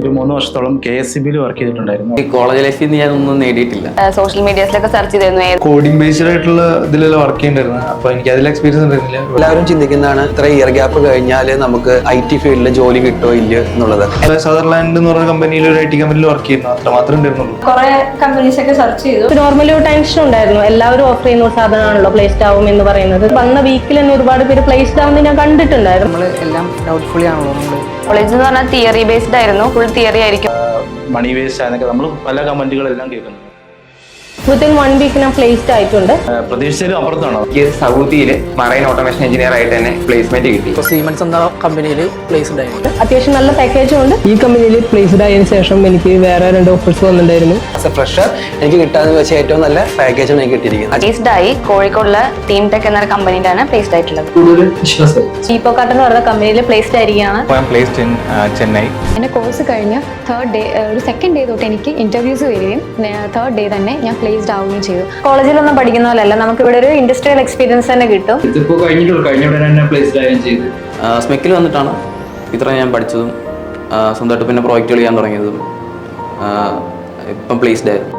ഒരു 3 വർഷത്തോളം KSEB work ചെയ്തിട്ടുണ്ടായിരുന്നു. ഈ കോളേജ് ലൈഫിൽ നിന്ന് ഞാനൊന്നും നേടിയിട്ടില്ല. സോഷ്യൽ മീഡിയസിലൊക്കെ സെർച്ച് ചെയ്തിരുന്നു. കോഡിംഗ് ബേസ്ഡ് ആയിട്ടുള്ള ഇതിലെല്ലാം വർക്ക് ചെയ്യേണ്ടിരുന്നത്. അപ്പോൾ എനിക്ക് അതിൽ എക്സ്പീരിയൻസ് ഉണ്ടായിരുന്നില്ല. എല്ലാവരും ചിന്തിക്കുന്നതാണ് ഇത്ര ഇയർ ഗ്യാപ്പ് കഴിഞ്ഞാൽ നമുക്ക് IT ഫീൽഡിൽ ജോലി കിട്ടോ ഇല്ലയോ എന്നുള്ളത്. സദർലാൻഡ് എന്ന് പറഞ്ഞ കമ്പനിയിൽ ഒരു IT കമ്പനിയിൽ വർക്ക് ചെയ്യുന്നു, അത്ര മാത്രമേ ഉണ്ടായിരുന്നുള്ളൂ. കുറെ കമ്പനീസ് ഒക്കെ സെർച്ച് ചെയ്തു. നോർമലി ഒരു ടെൻഷൻ ഉണ്ടായിരുന്നു. എല്ലാവരും ഓഫർ ചെയ്യുന്ന ഒരു സാധനമാണല്ലോ പ്ലേസ്ഡ് ആവും എന്ന് പറയുന്നത്. വന്ന വീക്കിൽ തന്നെ ഒരുപാട് പേര് പ്ലേസ്ഡ് ആവുന്നത് ഞാൻ കണ്ടിട്ടുണ്ടായിരുന്നു. നമ്മൾ എല്ലാം ഡൗട്ട്ഫുള്ളി ആണല്ലോ. കോളേജ് എന്ന് പറഞ്ഞാൽ തിയറി ബേസ്ഡ് ആയിരുന്നു, ഫുൾ തിയറി ആയിരിക്കും. മണി വേസ്റ്റ് ആയെന്നൊക്കെ നമ്മൾ പല കമന്റുകളെല്ലാം കേൾക്കുന്നു. വിത്തിൻ 1 വീക്ക് ഞാൻ പ്ലേസ്ഡ് ആയിട്ടുണ്ട്. പ്രതീക്ഷിച്ചാലും അപ്പുറത്താണോ? എനിക്ക് സൗദിയിൽ മറൈൻ ഓട്ടോമേഷൻ എഞ്ചിനീയർ ആയിട്ട് തന്നെ പ്ലേസ്മെന്റ് കിട്ടി. സീമെൻസ് എന്ന കമ്പനിയിൽ പ്ലേസ്ഡ് ആയിട്ട് അത്യാവശ്യം നല്ല പാക്കേജും ഉണ്ട്. ഈ കമ്പനിയിൽ പ്ലേസ്ഡ് ആയതിനു ശേഷം എനിക്ക് വേറെ 2 ഓഫേഴ്സ് വന്നിട്ടുണ്ടായിരുന്നു. ആസ് എ ഫ്രഷർ എനിക്ക് കിട്ടാന്ന് വെച്ചാൽ ഏറ്റവും നല്ല പാക്കേജാണ് എനിക്ക് കിട്ടിയിരിക്കുന്നത്. പ്ലേസ്ഡ് ആയി കോഴിക്കോടുള്ള ടീം ടെക് എന്ന കമ്പനിയിലാണ് പ്ലേസ്ഡ് ആയിട്ടുള്ളത്. ചീപ്പോ കാർട്ട് എന്ന് പറയുന്ന കമ്പനിയിൽ പ്ലേസ്ഡ് ആയിരിക്കുകയാണ്. ചെന്നൈ. എൻ്റെ കോഴ്സ് കഴിഞ്ഞ് 3rd ഡേ ഒരു 2nd ഡേ തൊട്ട് എനിക്ക് ഇന്റർവ്യൂസ് വരികയും 3rd ഡേ തന്നെ ഞാൻ പ്ലേസ്ഡ് ആവുകയും ചെയ്തു. കോളേജിലൊന്നും പഠിക്കുന്ന പോലെയല്ല, നമുക്ക് ഇവിടെ ഒരു ഇൻഡസ്ട്രിയൽ എക്സ്പീരിയൻസ് തന്നെ കിട്ടും. സ്മെക്കിൽ വന്നിട്ടാണ് ഇത്ര ഞാൻ പഠിച്ചതും സ്വന്തമായിട്ട് പിന്നെ പ്രോജക്റ്റുകൾ ചെയ്യാൻ തുടങ്ങിയതും ഇപ്പം പ്ലേസ്ഡ് ആയിരുന്നു.